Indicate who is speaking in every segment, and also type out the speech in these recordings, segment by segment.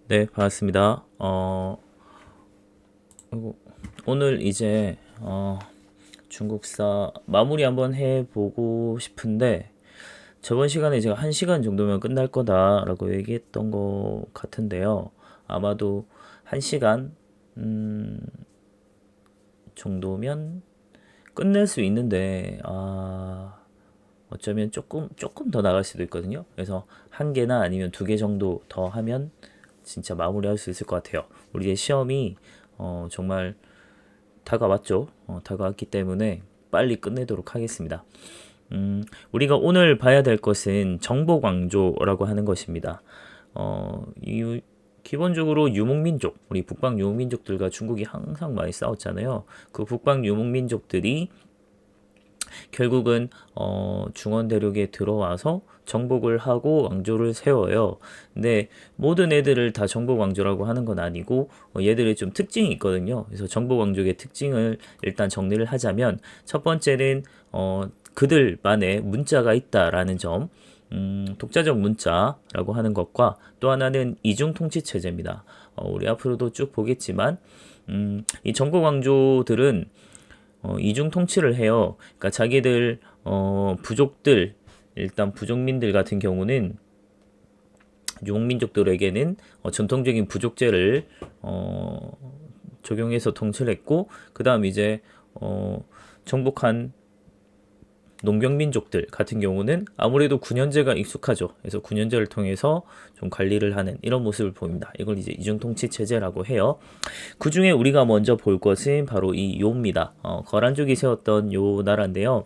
Speaker 1: 네, 반갑습니다. 오늘 이제 중국사 마무리 한번 해보고 싶은데 저번 시간에 제가 1시간 정도면 끝날 거다라고 얘기했던 것 같은데요. 아마도 1시간 정도면 끝낼 수 있는데 어쩌면 조금 더 나갈 수도 있거든요. 그래서 1개나 아니면 2개 정도 더 하면 진짜 마무리할 수 있을 것 같아요. 우리의 시험이 정말 다가왔죠. 다가왔기 때문에 빨리 끝내도록 하겠습니다. 우리가 오늘 봐야 될 것은 정보광조라고 하는 것입니다. 기본적으로 유목민족, 우리 북방 유목민족들과 중국이 항상 많이 싸웠잖아요. 그 북방 유목민족들이 결국은 중원 대륙에 들어와서 정복을 하고 왕조를 세워요. 근데 모든 애들을 다 정복 왕조라고 하는 건 아니고 얘들의 좀 특징이 있거든요. 그래서 정복 왕족의 특징을 일단 정리를 하자면 첫 번째는 그들만의 문자가 있다라는 점. 독자적 문자라고 하는 것과 또 하나는 이중 통치 체제입니다. 우리 앞으로도 쭉 보겠지만 이 정복 왕조들은 이중 통치를 해요. 그러니까 자기들 부족들 일단 부족민들 같은 경우는 유목민족들에게는 전통적인 부족제를 적용해서 통치를 했고 그 다음 이제 정복한 농경민족들 같은 경우는 아무래도 군현제가 익숙하죠. 그래서 군현제를 통해서 좀 관리를 하는 이런 모습을 보입니다. 이걸 이제 이중통치 체제라고 해요. 그 중에 우리가 먼저 볼 것은 바로 이 요입니다. 거란족이 세웠던 요 나라인데요.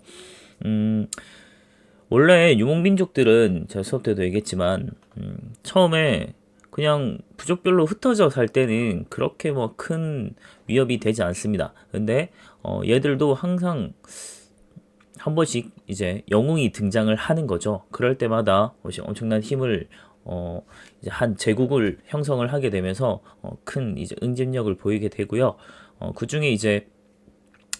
Speaker 1: 원래 유목민족들은 제가 수업 때도 얘기했지만 처음에 그냥 부족별로 흩어져 살 때는 그렇게 뭐 큰 위협이 되지 않습니다. 근데 얘들도 항상 한 번씩 이제 영웅이 등장을 하는 거죠. 그럴 때마다 엄청난 힘을 이제 한 제국을 형성을 하게 되면서 큰 이제 응집력을 보이게 되고요. 그 중에 이제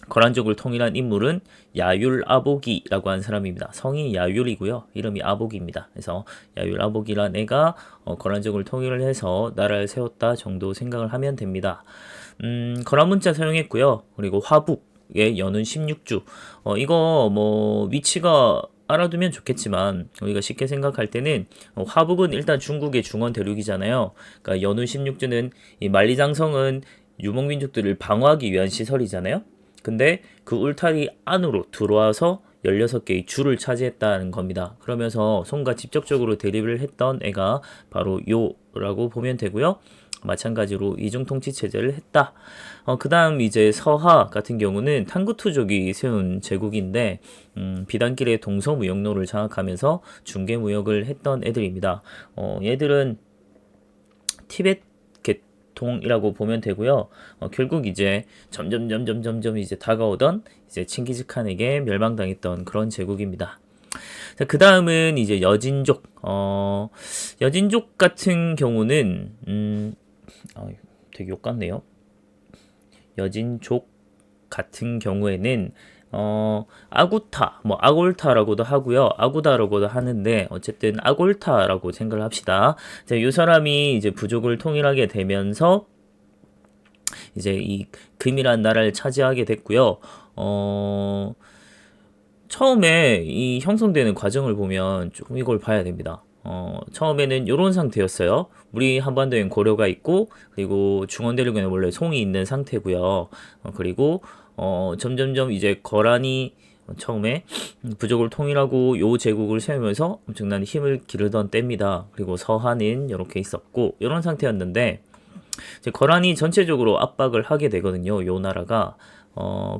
Speaker 1: 거란족을 통일한 인물은 야율 아보기라고 하는 사람입니다. 성이 야율이고요. 이름이 아보기입니다. 그래서 야율 아보기란 애가 거란족을 통일을 해서 나라를 세웠다 정도 생각을 하면 됩니다. 거란 문자 사용했고요. 그리고 화북의 연운 16주. 이거 뭐 위치가 알아두면 좋겠지만 우리가 쉽게 생각할 때는 화북은 일단 중국의 중원 대륙이잖아요. 그러니까 연운 16주는 이 만리장성은 유목민족들을 방어하기 위한 시설이잖아요. 근데 그 울타리 안으로 들어와서 16개의 줄을 차지했다는 겁니다. 그러면서 송과 직접적으로 대립을 했던 애가 바로 요라고 보면 되고요. 마찬가지로 이중통치 체제를 했다. 그 다음 이제 서하 같은 경우는 탕구투족이 세운 제국인데 비단길의 동서무역로를 장악하면서 중개무역을 했던 애들입니다. 얘들은 티베트 동이라고 보면 되고요. 결국 이제 점점 이제 다가오던 이제 칭기즈칸에게 멸망당했던 그런 제국입니다. 그 다음은 이제 여진족. 여진족 같은 경우는 되게 욕 같네요. 여진족 같은 경우에는 아구타, 뭐 아골타라고도 하고요, 아구다라고도 하는데 어쨌든 아골타라고 생각을 합시다. 자, 이 사람이 이제 부족을 통일하게 되면서 이제 이 금이란 나라를 차지하게 됐고요. 처음에 이 형성되는 과정을 보면 조금 이걸 봐야 됩니다. 처음에는 이런 상태였어요. 우리 한반도엔 고려가 있고, 그리고 중원대륙에는 원래 송이 있는 상태고요. 그리고 점점점 이제 거란이 처음에 부족을 통일하고 요 제국을 세우면서 엄청난 힘을 기르던 때입니다. 그리고 서한은 이렇게 있었고 이런 상태였는데 이제 거란이 전체적으로 압박을 하게 되거든요. 요 나라가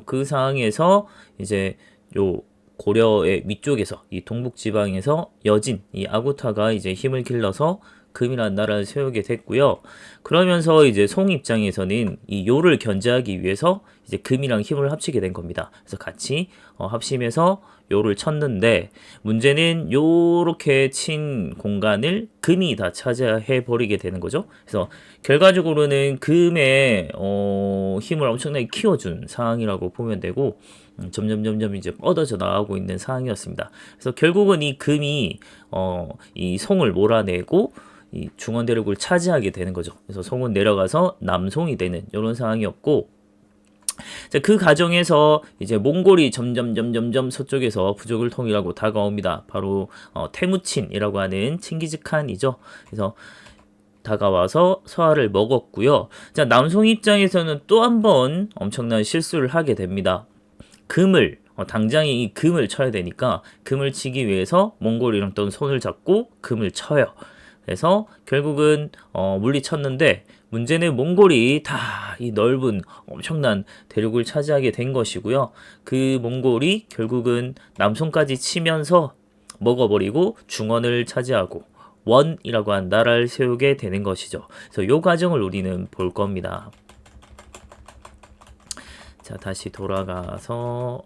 Speaker 1: 그 상황에서 이제 요 고려의 위쪽에서 이 동북 지방에서 여진 이 아구타가 이제 힘을 길러서 금이라는 나라를 세우게 됐고요. 그러면서 이제 송 입장에서는 이 요를 견제하기 위해서 이제 금이랑 힘을 합치게 된 겁니다. 그래서 같이 합심해서 요를 쳤는데 문제는 요렇게 친 공간을 금이 다 차지해 버리게 되는 거죠. 그래서 결과적으로는 금의 힘을 엄청나게 키워준 상황이라고 보면 되고 점점 이제 뻗어져 나가고 있는 상황이었습니다. 그래서 결국은 이 금이 이 송을 몰아내고 이 중원 대륙을 차지하게 되는 거죠. 그래서 송은 내려가서 남송이 되는 이런 상황이었고, 자, 그 과정에서 이제 몽골이 점점 서쪽에서 부족을 통일하고 다가옵니다. 바로 테무친이라고 하는 칭기즈칸이죠. 그래서 다가와서 서하를 먹었고요. 자, 남송 입장에서는 또 한 번 엄청난 실수를 하게 됩니다. 금을 당장에 이 금을 쳐야 되니까 금을 치기 위해서 몽골이랑 또 손을 잡고 금을 쳐요. 그래서 결국은 물리쳤는데 문제는 몽골이 다 이 넓은 엄청난 대륙을 차지하게 된 것이고요. 그 몽골이 결국은 남송까지 치면서 먹어버리고 중원을 차지하고 원이라고 한 나라를 세우게 되는 것이죠. 그래서 이 과정을 우리는 볼 겁니다. 자, 다시 돌아가서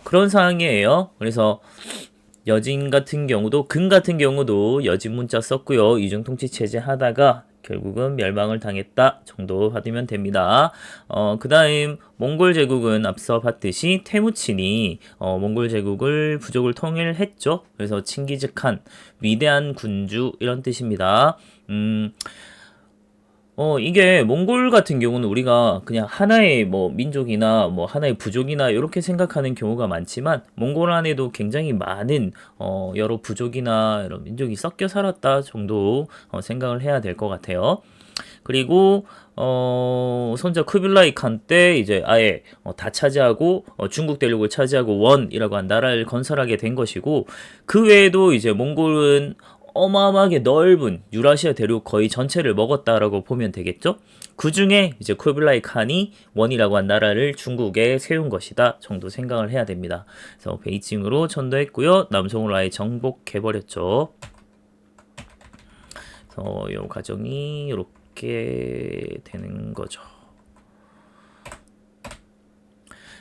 Speaker 1: 그런 상황이에요. 그래서 여진 같은 경우도 금 같은 경우도 여진 문자 썼고요. 이중통치 체제 하다가 결국은 멸망을 당했다 정도 받으면 됩니다. 그 다음 몽골 제국은 앞서 봤듯이 테무친이 몽골 제국을 부족을 통일했죠. 그래서 칭기즈칸 위대한 군주 이런 뜻입니다. 이게 몽골 같은 경우는 우리가 그냥 하나의 뭐 민족이나 뭐 하나의 부족이나 이렇게 생각하는 경우가 많지만 몽골 안에도 굉장히 많은 여러 부족이나 여러 민족이 섞여 살았다 정도 생각을 해야 될 것 같아요. 그리고 손자 쿠빌라이 칸 때 이제 아예 다 차지하고 중국 대륙을 차지하고 원이라고 한 나라를 건설하게 된 것이고, 그 외에도 이제 몽골은 어마어마하게 넓은 유라시아 대륙 거의 전체를 먹었다라고 보면 되겠죠. 그 중에 이제 쿠빌라이 칸이 원이라고 한 나라를 중국에 세운 것이다 정도 생각을 해야 됩니다. 그래서 베이징으로 전도했고요. 남송을 아예 정복해버렸죠. 그래서 이 과정이 이렇게 되는 거죠.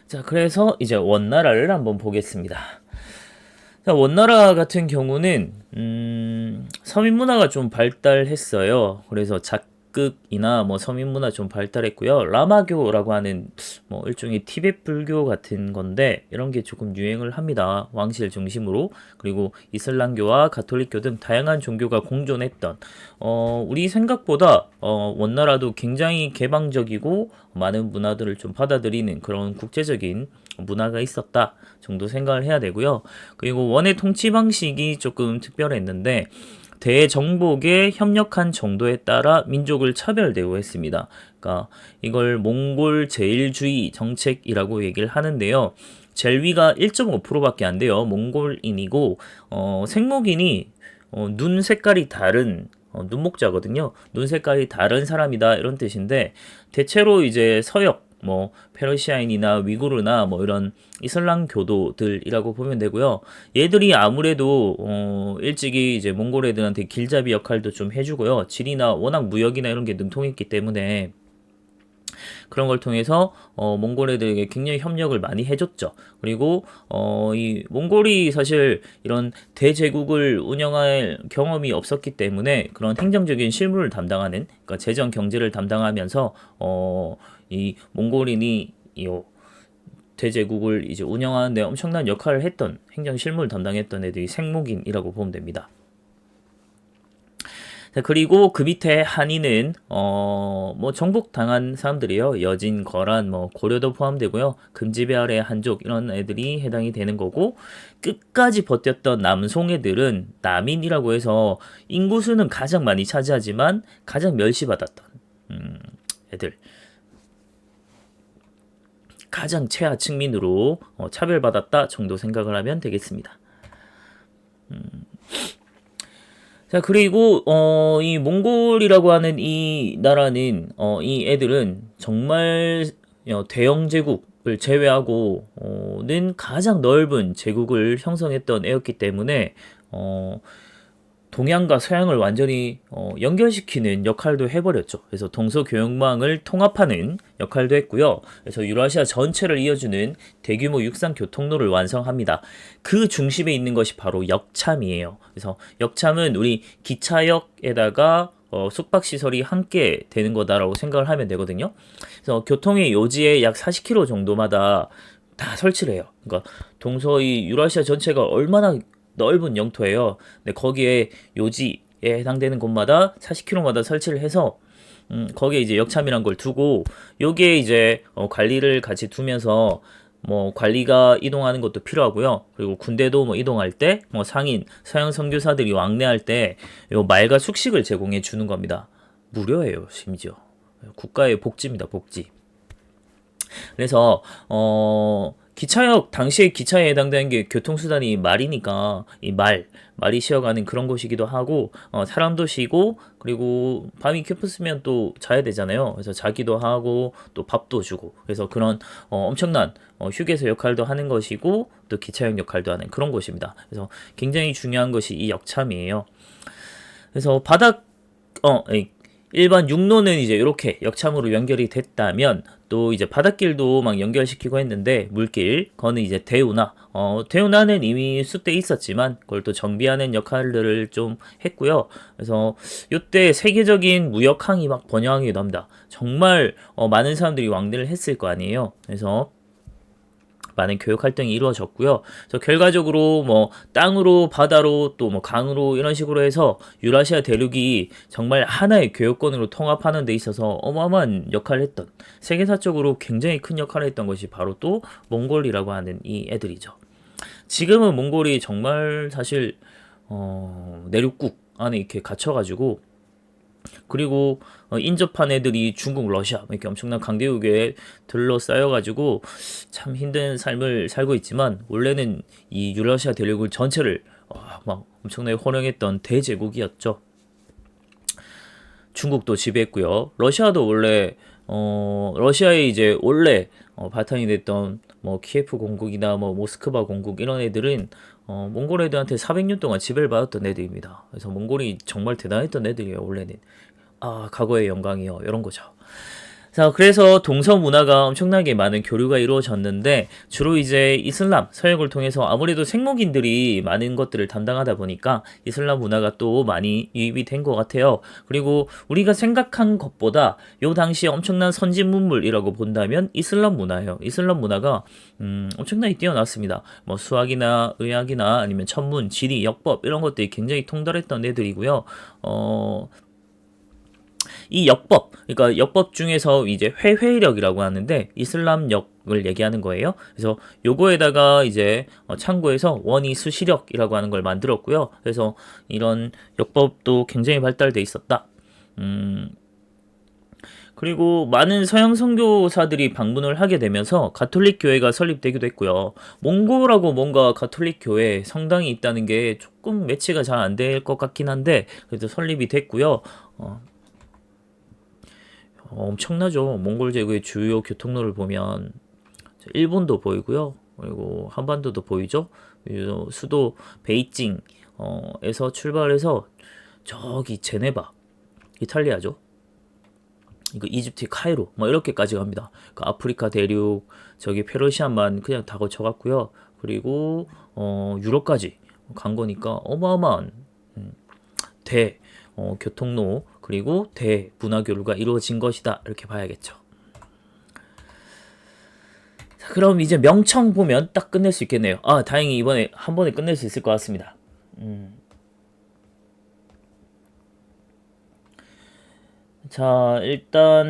Speaker 1: 자, 그래서 이제 원나라를 한번 보겠습니다. 자, 원나라 같은 경우는 서민 문화가 좀 발달했어요. 그래서 작극이나 뭐 서민 문화 좀 발달했고요. 라마교라고 하는 뭐 일종의 티베트 불교 같은 건데 이런 게 조금 유행을 합니다. 왕실 중심으로. 그리고 이슬람교와 가톨릭교 등 다양한 종교가 공존했던 우리 생각보다 원나라도 굉장히 개방적이고 많은 문화들을 좀 받아들이는 그런 국제적인 문화가 있었다 정도 생각을 해야 되고요. 그리고 원의 통치 방식이 조금 특별했는데 대정복에 협력한 정도에 따라 민족을 차별 대우했습니다. 그러니까 이걸 몽골 제일주의 정책이라고 얘기를 하는데요. 젤위가 1.5%밖에 안 돼요. 몽골인이고 생목인이 눈 색깔이 다른 눈목자거든요. 눈 색깔이 다른 사람이다 이런 뜻인데, 대체로 이제 서역 뭐 페르시아인이나 위구르나 뭐 이런 이슬람 교도들이라고 보면 되고요. 얘들이 아무래도 일찍이 이제 몽골 애들한테 길잡이 역할도 좀 해주고요. 지리나 워낙 무역이나 이런 게 능통했기 때문에 그런 걸 통해서 몽골 애들에게 굉장히 협력을 많이 해줬죠. 그리고 이 몽골이 사실 이런 대제국을 운영할 경험이 없었기 때문에 그런 행정적인 실무를 담당하는, 그러니까 재정 경제를 담당하면서 이 몽골인이 이 대제국을 이제 운영하는데 엄청난 역할을 했던, 행정 실무를 담당했던 애들이 생목인이라고 보면 됩니다. 자, 그리고 그 밑에 한인은 뭐 정복당한 사람들이요. 여진, 거란, 뭐 고려도 포함되고요. 금지배알의 한족 이런 애들이 해당이 되는 거고, 끝까지 버텼던 남송 애들은 남인이라고 해서 인구수는 가장 많이 차지하지만 가장 멸시받았던 애들. 가장 최하 측민으로 차별받았다 정도 생각을 하면 되겠습니다. 자, 그리고 이 몽골이라고 하는 이 나라는 이 애들은 정말 대영 제국을 제외하고는 가장 넓은 제국을 형성했던 애였기 때문에 동양과 서양을 완전히 연결시키는 역할도 해버렸죠. 그래서 동서교역망을 통합하는 역할도 했고요. 그래서 유라시아 전체를 이어주는 대규모 육상 교통로를 완성합니다. 그 중심에 있는 것이 바로 역참이에요. 그래서 역참은 우리 기차역에다가 숙박시설이 함께 되는 거다라고 생각을 하면 되거든요. 그래서 교통의 요지에 약 40km 정도마다 다 설치를 해요. 그러니까 이 유라시아 전체가 얼마나 넓은 영토예요. 근데 거기에 요지 해당되는 곳마다 40km마다 설치를 해서 거기에 이제 역참이란 걸 두고 요게 이제 관리를 같이 두면서 뭐 관리가 이동하는 것도 필요하고요. 그리고 군대도 뭐 이동할 때 뭐 상인 서양 선교사들이 왕래할 때 요 말과 숙식을 제공해 주는 겁니다. 무료예요, 심지어. 국가의 복지입니다, 복지. 그래서 기차역 당시에 기차에 해당되는 게 교통수단이 말이니까 이 말이 쉬어가는 그런 곳이기도 하고 사람도 쉬고 그리고 밤이 깊었으면 또 자야 되잖아요. 그래서 자기도 하고 또 밥도 주고 그래서 그런 엄청난 휴게소 역할도 하는 것이고 또 기차역 역할도 하는 그런 곳입니다. 그래서 굉장히 중요한 것이 이 역참이에요. 그래서 바닥 일반 육로는 이제 이렇게 역참으로 연결이 됐다면 또 이제 바닷길도 막 연결시키고 했는데 물길 거는 이제 대운하 대운하는 이미 숲대 있었지만 그걸 또 정비하는 역할들을 좀 했고요. 그래서 이때 세계적인 무역항이 막 번영하기도 합니다. 정말 많은 사람들이 왕래를 했을 거 아니에요. 그래서 많은 교육 활동이 이루어졌고요. 그래서 결과적으로 뭐 땅으로 바다로 또 뭐 강으로 이런 식으로 해서 유라시아 대륙이 정말 하나의 교역권으로 통합하는 데 있어서 어마어마한 역할을 했던 세계사적으로 굉장히 큰 역할을 했던 것이 바로 또 몽골이라고 하는 이 애들이죠. 지금은 몽골이 정말 사실 내륙국 안에 이렇게 갇혀가지고 그리고 인접한 애들이 중국, 러시아 이렇게 엄청난 강대국에 둘러싸여가지고 참 힘든 삶을 살고 있지만 원래는 이 유러시아 대륙을 전체를 막 엄청나게 호령했던 대제국이었죠. 중국도 지배했고요. 러시아도 원래 러시아의 이제 원래 바탕이 됐던 뭐 키예프 공국이나 뭐 모스크바 공국 이런 애들은 몽골 애들한테 400년 동안 지배를 받았던 애들입니다. 그래서 몽골이 정말 대단했던 애들이에요, 원래는. 과거의 영광이요. 이런 거죠. 자, 그래서 동서 문화가 엄청나게 많은 교류가 이루어졌는데 주로 이제 이슬람, 서역을 통해서 아무래도 생목인들이 많은 것들을 담당하다 보니까 이슬람 문화가 또 많이 유입이 된 것 같아요. 그리고 우리가 생각한 것보다 요 당시에 엄청난 선진 문물이라고 본다면 이슬람 문화예요. 이슬람 문화가 엄청나게 뛰어났습니다. 뭐 수학이나 의학이나 아니면 천문, 지리, 역법 이런 것들이 굉장히 통달했던 애들이고요. 이 역법, 그러니까 역법 중에서 이제 회회력이라고 하는데 이슬람역을 얘기하는 거예요. 그래서 요거에다가 이제 참고해서 원이 수시력이라고 하는 걸 만들었고요. 그래서 이런 역법도 굉장히 발달돼 있었다. 그리고 많은 서양 선교사들이 방문을 하게 되면서 가톨릭 교회가 설립되기도 했고요. 몽골하고 뭔가 가톨릭 교회 성당이 있다는 게 조금 매치가 잘 안 될 것 같긴 한데 그래도 설립이 됐고요. 엄청나죠. 몽골 제국의 주요 교통로를 보면 일본도 보이고요. 그리고 한반도도 보이죠. 수도 베이징 에서 출발해서 저기 제네바 이탈리아죠. 이거 이집트 카이로 뭐 이렇게까지 갑니다. 그 아프리카 대륙 저기 페르시아만 그냥 다 거쳐갔고요. 그리고 유럽까지 간 거니까 어마어마한 대 교통로 그리고 대문화 교류가 이루어진 것이다 이렇게 봐야겠죠. 자, 그럼 이제 명청 보면 딱 끝낼 수 있겠네요. 다행히 이번에 한 번에 끝낼 수 있을 것 같습니다. 자, 일단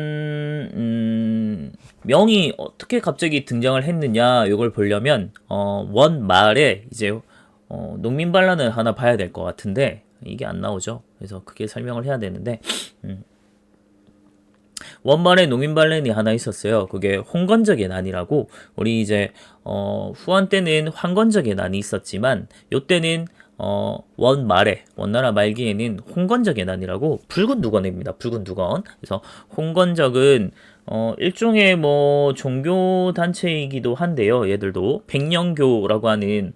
Speaker 1: 명이 어떻게 갑자기 등장을 했느냐 이걸 보려면 원 말에 이제 농민 반란을 하나 봐야 될 것 같은데 이게 안 나오죠. 그래서 그게 설명을 해야 되는데 원말에 농민 반란이 하나 있었어요. 그게 홍건적의 난이라고 우리 이제 후한 때는 황건적의 난이 있었지만 요때는 원말에 원나라 말기에는 홍건적의 난이라고 붉은 두건입니다. 붉은 두건. 그래서 홍건적은 일종의 뭐 종교 단체이기도 한데요. 얘들도 백령교라고 하는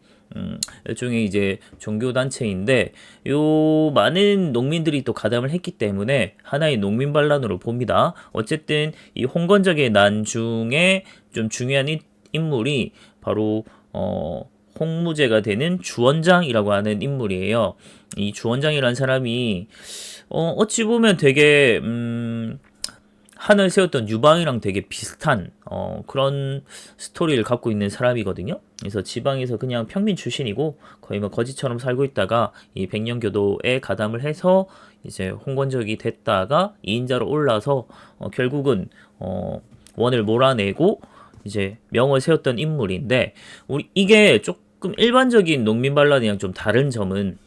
Speaker 1: 일종의 이제 종교 단체인데 요 많은 농민들이 또 가담을 했기 때문에 하나의 농민 반란으로 봅니다. 어쨌든 이 홍건적의 난 중에 좀 중요한 인물이 바로 홍무제가 되는 주원장이라고 하는 인물이에요. 이 주원장이라는 사람이 어찌 보면 되게 한을 세웠던 유방이랑 되게 비슷한 그런 스토리를 갖고 있는 사람이거든요. 그래서 지방에서 그냥 평민 출신이고 거의 뭐 거지처럼 살고 있다가 이 백년교도에 가담을 해서 이제 홍건적이 됐다가 2인자로 올라서 결국은 원을 몰아내고 이제 명을 세웠던 인물인데, 우리 이게 조금 일반적인 농민 반란이랑 좀 다른 점은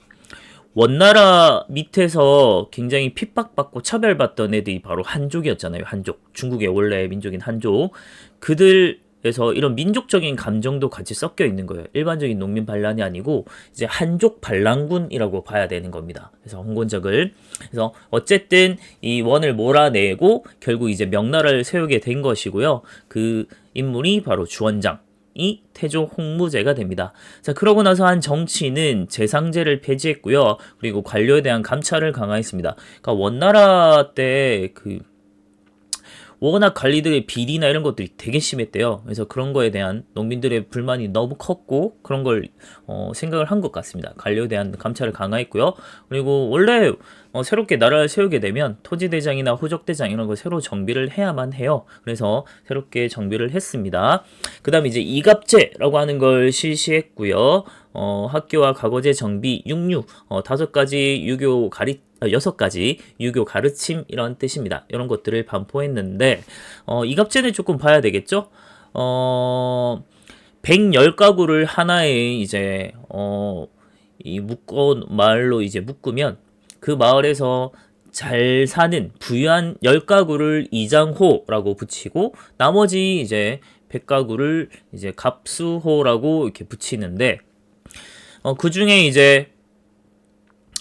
Speaker 1: 원나라 밑에서 굉장히 핍박받고 차별받던 애들이 바로 한족이었잖아요. 한족. 중국의 원래 민족인 한족. 그들에서 이런 민족적인 감정도 같이 섞여 있는 거예요. 일반적인 농민 반란이 아니고 이제 한족 반란군이라고 봐야 되는 겁니다. 그래서 홍건적을. 그래서 어쨌든 이 원을 몰아내고 결국 이제 명나라를 세우게 된 것이고요. 그 인물이 바로 주원장. 이 태조 홍무제가 됩니다. 자, 그러고 나서 한 정치는 재상제를 폐지했고요. 그리고 관료에 대한 감찰을 강화했습니다. 그러니까 원나라 때 워낙 관리들의 비리나 이런 것들이 되게 심했대요. 그래서 그런 거에 대한 농민들의 불만이 너무 컸고 그런 걸 생각을 한 것 같습니다. 관료에 대한 감찰을 강화했고요. 그리고 원래 새롭게 나라를 세우게 되면 토지대장이나 호적대장 이런 거 새로 정비를 해야만 해요. 그래서 새롭게 정비를 했습니다. 그 다음에 이제 이갑제라고 하는 걸 실시했고요. 학교와 과거제 정비, 육류, 5가지 유교 가리 6가지 유교 가르침 이런 뜻입니다. 이런 것들을 반포했는데 이갑제는 조금 봐야 되겠죠? 110가구를 하나의 이제 이 마을로 이제 묶으면 그 마을에서 잘 사는 부유한 10가구를 이장호라고 붙이고 나머지 이제 100가구를 이제 갑수호라고 이렇게 붙이는데 그 중에 이제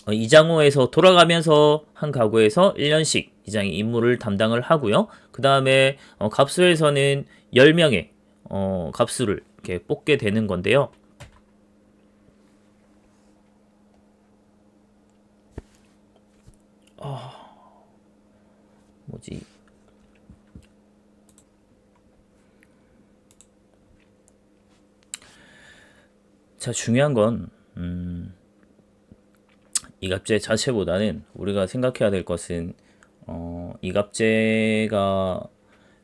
Speaker 1: 이장호에서 돌아가면서 한 가구에서 1년씩 이장이 임무를 담당을 하고요. 그 다음에 갑수에서는 10명의 갑수를 이렇게 뽑게 되는 건데요. 뭐지? 자, 중요한 건 이갑제 자체보다는 우리가 생각해야 될 것은 이갑제가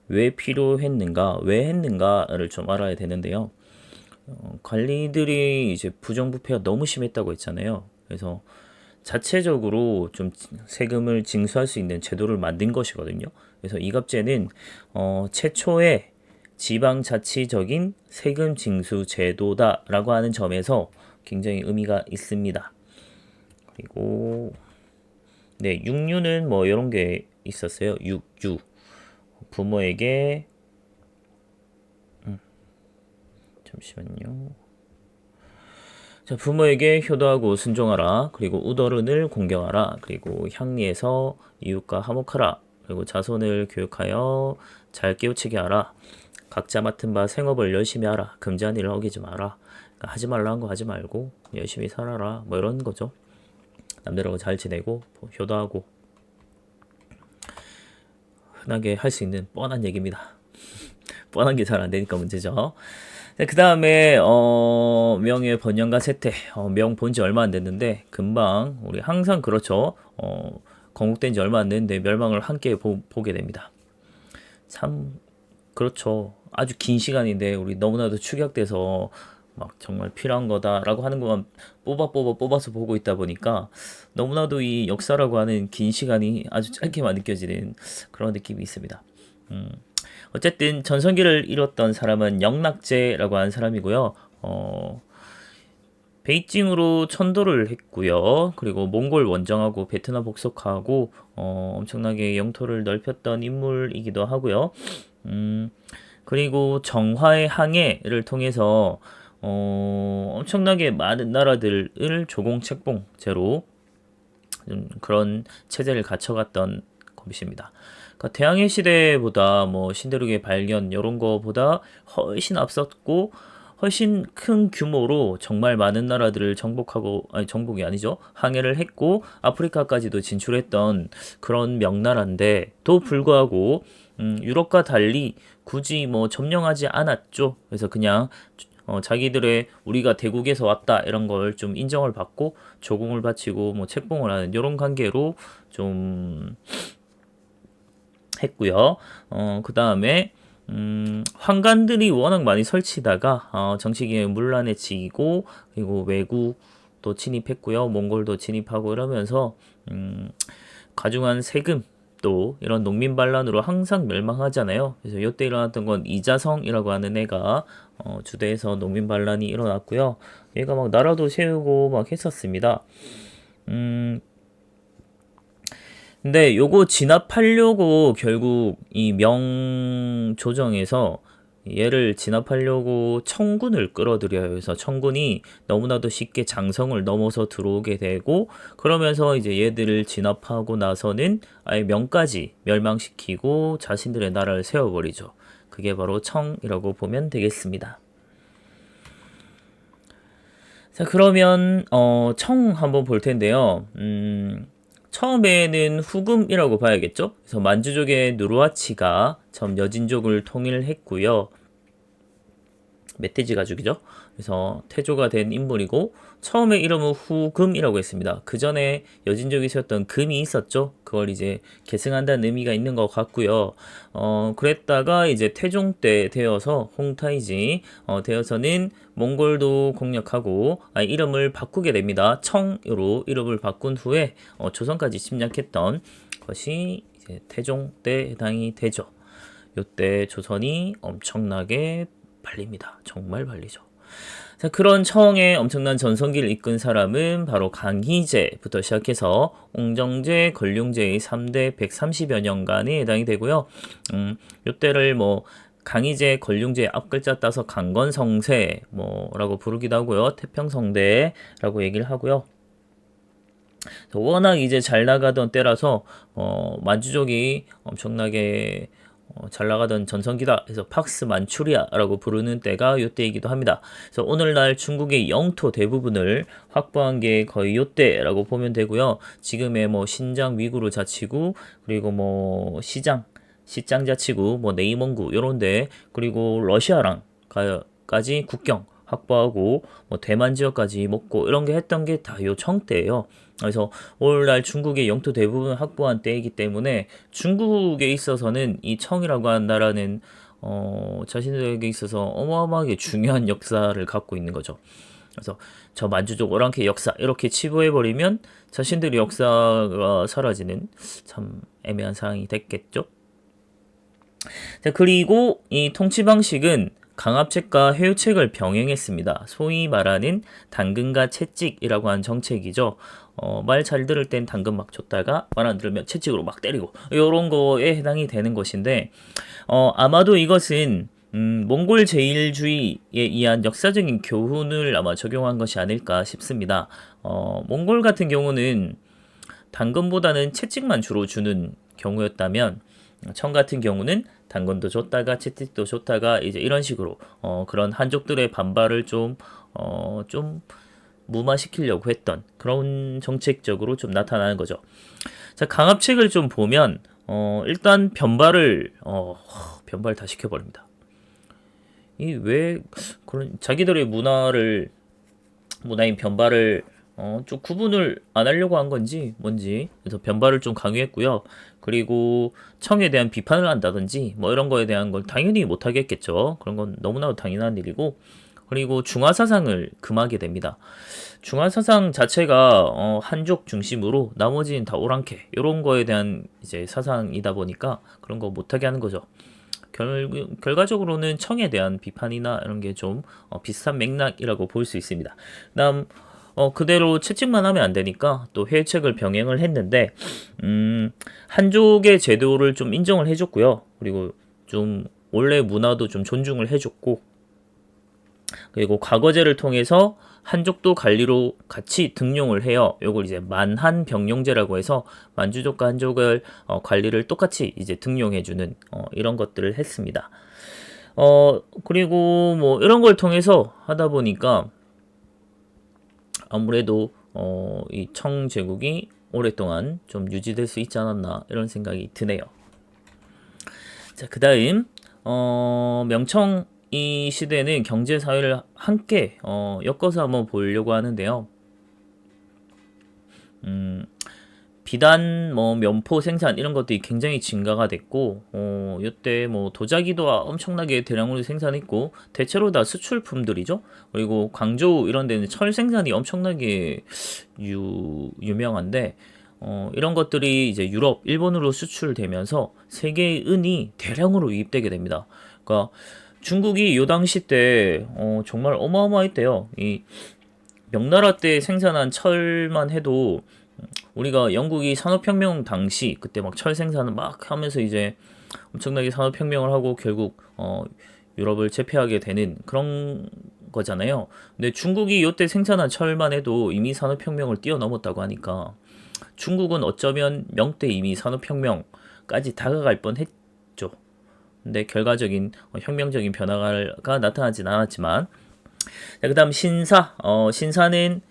Speaker 1: 왜 필요했는가, 왜 했는가를 좀 알아야 되는데요. 관리들이 이제 부정부패가 너무 심했다고 했잖아요. 그래서 자체적으로 좀 세금을 징수할 수 있는 제도를 만든 것이거든요. 그래서 이갑제는 최초의 지방자치적인 세금 징수 제도다라고 하는 점에서 굉장히 의미가 있습니다. 그리고 네, 육류는 뭐 이런 게 있었어요. 육류. 부모에게 잠시만요. 자, 부모에게 효도하고 순종하라. 그리고 우더른을 공경하라. 그리고 향리에서 이웃과 화목하라. 그리고 자손을 교육하여 잘 깨우치게 하라. 각자 맡은 바 생업을 열심히 하라. 금지한 일을 어기지 마라. 그러니까 하지 말라 한 거 하지 말고 열심히 살아라. 뭐 이런 거죠. 남들하고 잘 지내고 효도하고 흔하게 할 수 있는 뻔한 얘기입니다. 뻔한 게 잘 안 되니까 문제죠. 그 다음에 명의 번영과 세태. 명 본 지 얼마 안 됐는데 금방 우리 항상 그렇죠. 건국된 지 얼마 안 됐는데 멸망을 함께 보게 됩니다. 참 그렇죠. 아주 긴 시간인데 우리 너무나도 축약돼서 막 정말 필요한 거다라고 하는 것만 뽑아서 보고 있다 보니까 너무나도 이 역사라고 하는 긴 시간이 아주 짧게만 느껴지는 그런 느낌이 있습니다. 어쨌든 전성기를 이뤘던 사람은 영락제라고 하는 사람이고요. 베이징으로 천도를 했고요. 그리고 몽골 원정하고 베트남 복속하고 엄청나게 영토를 넓혔던 인물이기도 하고요. 그리고 정화의 항해를 통해서 엄청나게 많은 나라들을 조공책봉제로 그런 체제를 갖춰갔던 것입니다. 그러니까 대항해 시대보다 뭐 신대륙의 발견 이런 거보다 훨씬 앞섰고 훨씬 큰 규모로 정말 많은 나라들을 정복이 아니죠. 항해를 했고 아프리카까지도 진출했던 그런 명나라인데 또 불구하고 유럽과 달리 굳이 뭐 점령하지 않았죠. 그래서 그냥 자기들의 우리가 대국에서 왔다 이런 걸 좀 인정을 받고 조공을 바치고 뭐 책봉을 하는 이런 관계로 좀 했고요. 그 다음에 황관들이 워낙 많이 설치다가 정치기에 문란해지고 그리고 외구도 침입했고요. 몽골도 침입하고 이러면서 가중한 세금 또 이런 농민 반란으로 항상 멸망하잖아요. 그래서 이때 일어났던 건 이자성이라고 하는 애가 주대에서 농민 반란이 일어났고요. 얘가 막 나라도 세우고 막 했었습니다. 근데 요거 진압하려고 결국 이 명조정에서 얘를 진압하려고 청군을 끌어들여요. 그래서 청군이 너무나도 쉽게 장성을 넘어서 들어오게 되고 그러면서 이제 얘들을 진압하고 나서는 아예 명까지 멸망시키고 자신들의 나라를 세워버리죠. 그게 바로 청이라고 보면 되겠습니다. 자, 그러면 청 한번 볼 텐데요. 처음에는 후금이라고 봐야겠죠. 그래서 만주족의 누르하치가 전 여진족을 통일했고요. 멧돼지 가죽이죠. 그래서 태조가 된 인물이고 처음에 이름은 후금이라고 했습니다. 그 전에 여진족이 세웠던 금이 있었죠. 그걸 이제 계승한다는 의미가 있는 것 같고요. 그랬다가 이제 태종 때 되어서 홍타이지 되어서는 몽골도 공략하고 이름을 바꾸게 됩니다. 청으로 이름을 바꾼 후에 조선까지 침략했던 것이 이제 태종 때 해당이 되죠. 요때 조선이 엄청나게 발립니다. 정말 발리죠. 자, 그런 청의 엄청난 전성기를 이끈 사람은 바로 강희제부터 시작해서 옹정제, 걸륭제의 3대 130여 년간에 해당이 되고요. 요때를 뭐 강희제, 걸륭제 앞글자 따서 강건성세 뭐라고 부르기도 하고요. 태평성대라고 얘기를 하고요. 워낙 이제 잘 나가던 때라서 만주족이 엄청나게 잘 나가던 전성기다. 그래서 팍스 만추리아라고 부르는 때가 요때이기도 합니다. 그래서 오늘날 중국의 영토 대부분을 확보한 게 거의 요때라고 보면 되고요. 지금의 뭐 신장 위구르 자치구 그리고 뭐 시장 자치구 뭐 네이몽구 요런데 그리고 러시아랑까지 국경 확보하고 뭐 대만 지역까지 먹고 이런 게 했던 게 다 요 청 때예요. 그래서 오늘날 중국의 영토 대부분 확보한 때이기 때문에 중국에 있어서는 이 청이라고 하는 나라는 자신들에게 있어서 어마어마하게 중요한 역사를 갖고 있는 거죠. 그래서 저 만주족 오랑캐 역사 이렇게 치부해버리면 자신들의 역사가 사라지는 참 애매한 상황이 됐겠죠. 자, 그리고 이 통치 방식은 강압책과 회유책을 병행했습니다. 소위 말하는 당근과 채찍이라고 하는 정책이죠. 말 잘 들을 땐 당근 막 줬다가 말 안 들으면 채찍으로 막 때리고 이런 거에 해당이 되는 것인데 아마도 이것은 몽골 제일주의에 의한 역사적인 교훈을 아마 적용한 것이 아닐까 싶습니다. 몽골 같은 경우는 당근보다는 채찍만 주로 주는 경우였다면 청 같은 경우는 당근도 줬다가 채찍도 줬다가 이제 이런 식으로 그런 한족들의 반발을 좀 무마시키려고 했던 그런 정책적으로 좀 나타나는 거죠. 자, 강압책을 좀 보면 일단 변발을 변발 다 시켜버립니다. 이 왜 그런 자기들의 문화인 변발을 좀 구분을 안 하려고 한 건지 뭔지 그래서 변발을 좀 강요했고요. 그리고 청에 대한 비판을 한다든지 뭐 이런 거에 대한 걸 당연히 못 하겠겠죠. 그런 건 너무나도 당연한 일이고 그리고 중화 사상을 금하게 됩니다. 중화 사상 자체가 한족 중심으로 나머지는 다 오랑캐 이런 거에 대한 이제 사상이다 보니까 그런 거 못하게 하는 거죠. 결과적으로는 청에 대한 비판이나 이런 게 좀 비슷한 맥락이라고 볼 수 있습니다. 그다음 그대로 채찍만 하면 안 되니까 또 해책을 병행을 했는데 한족의 제도를 좀 인정을 해줬고요. 그리고 좀 원래 문화도 좀 존중을 해줬고 그리고 과거제를 통해서 한족도 관리로 같이 등용을 해요. 요걸 이제 만한병용제라고 해서 만주족과 한족을 관리를 똑같이 이제 등용해주는 이런 것들을 했습니다. 그리고 뭐 이런 걸 통해서 하다 보니까 아무래도 이 청 제국이 오랫동안 좀 유지될 수 있지 않았나 이런 생각이 드네요. 자, 그다음 명청 이 시대는 경제 사회를 함께 엮어서 한번 보려고 하는데요. 비단 뭐 면포 생산 이런 것들이 굉장히 증가가 됐고 이때 뭐 도자기도 엄청나게 대량으로 생산했고 대체로 다 수출품들이죠. 그리고 광저우 이런 데는 철 생산이 엄청나게 유명한데 이런 것들이 이제 유럽, 일본으로 수출되면서 세계의 은이 대량으로 유입되게 됩니다. 그러니까 중국이 요 당시 때 정말 어마어마했대요. 이 명나라 때 생산한 철만 해도 우리가 영국이 산업혁명 당시 그때 막 철 생산을 막 하면서 이제 엄청나게 산업혁명을 하고 결국 유럽을 제패하게 되는 그런 거잖아요. 근데 중국이 이때 생산한 철만 해도 이미 산업혁명을 뛰어넘었다고 하니까 중국은 어쩌면 명때 이미 산업혁명까지 다가갈 뻔했죠. 근데 결과적인 혁명적인 변화가 나타나진 않았지만 그 다음 신사. 신사는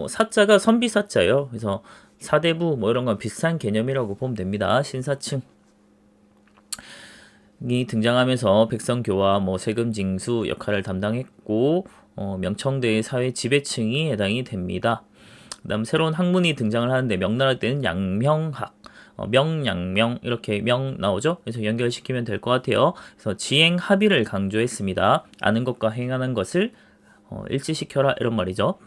Speaker 1: 사자가 선비사자예요. 그래서 사대부 뭐 이런 건 비슷한 개념이라고 보면 됩니다. 신사층이 등장하면서 백성교화, 뭐 세금 징수 역할을 담당했고 명청대의 사회 지배층이 해당이 됩니다. 그다음 새로운 학문이 등장을 하는데 명나라 때는 양명학, 명양명 이렇게 명 나오죠. 그래서 연결시키면 될 것 같아요. 그래서 지행 합의를 강조했습니다. 아는 것과 행하는 것을 일치시켜라 이런 말이죠.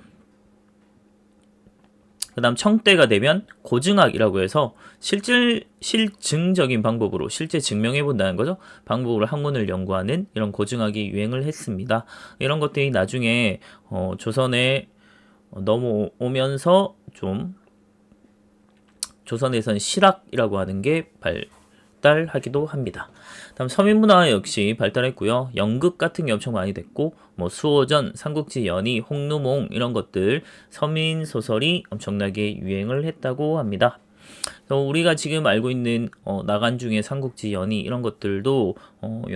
Speaker 1: 그 다음 청때가 되면 고증학이라고 해서 실증적인 방법으로 실제 증명해 본다는 거죠. 방법으로 학문을 연구하는 이런 고증학이 유행을 했습니다. 이런 것들이 나중에 조선에 넘어오면서 좀 조선에선 실학이라고 하는 게 발달하기도 합니다. 다음 서민문화 역시 발달했고요. 연극 같은 게 엄청 많이 됐고 뭐 수호전, 삼국지 연의, 홍루몽 이런 것들 서민 소설이 엄청나게 유행을 했다고 합니다. 우리가 지금 알고 있는 나간중의 삼국지 연의 이런 것들도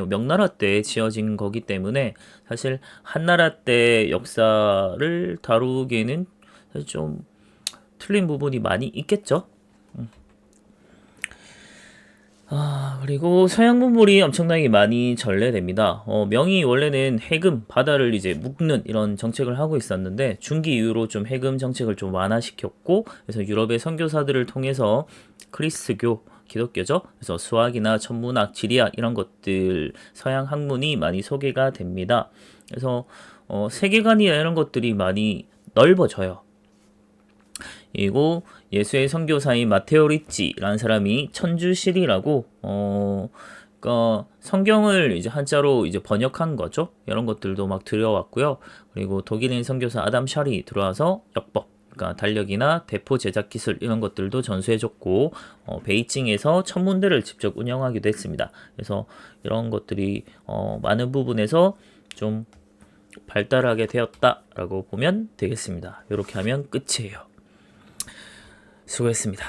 Speaker 1: 명나라 때 지어진 거기 때문에 사실 한나라 때 역사를 다루기에는 사실 좀 틀린 부분이 많이 있겠죠. 그리고 서양 문물이 엄청나게 많이 전래됩니다. 명이 원래는 해금, 바다를 이제 묶는 이런 정책을 하고 있었는데 중기 이후로 좀 해금 정책을 좀 완화시켰고 그래서 유럽의 선교사들을 통해서 크리스교, 기독교죠. 그래서 수학이나 천문학, 지리학 이런 것들 서양 학문이 많이 소개가 됩니다. 그래서 세계관이나 이런 것들이 많이 넓어져요. 그리고 예수의 선교사인 마테오 리치라는 사람이 천주실이라고 그러니까 성경을 이제 한자로 이제 번역한 거죠. 이런 것들도 막 들여왔고요. 그리고 독일인 선교사 아담 샬이 들어와서 역법, 그러니까 달력이나 대포 제작 기술 이런 것들도 전수해줬고 베이징에서 천문대를 직접 운영하기도 했습니다. 그래서 이런 것들이 많은 부분에서 좀 발달하게 되었다라고 보면 되겠습니다. 이렇게 하면 끝이에요. 수고했습니다.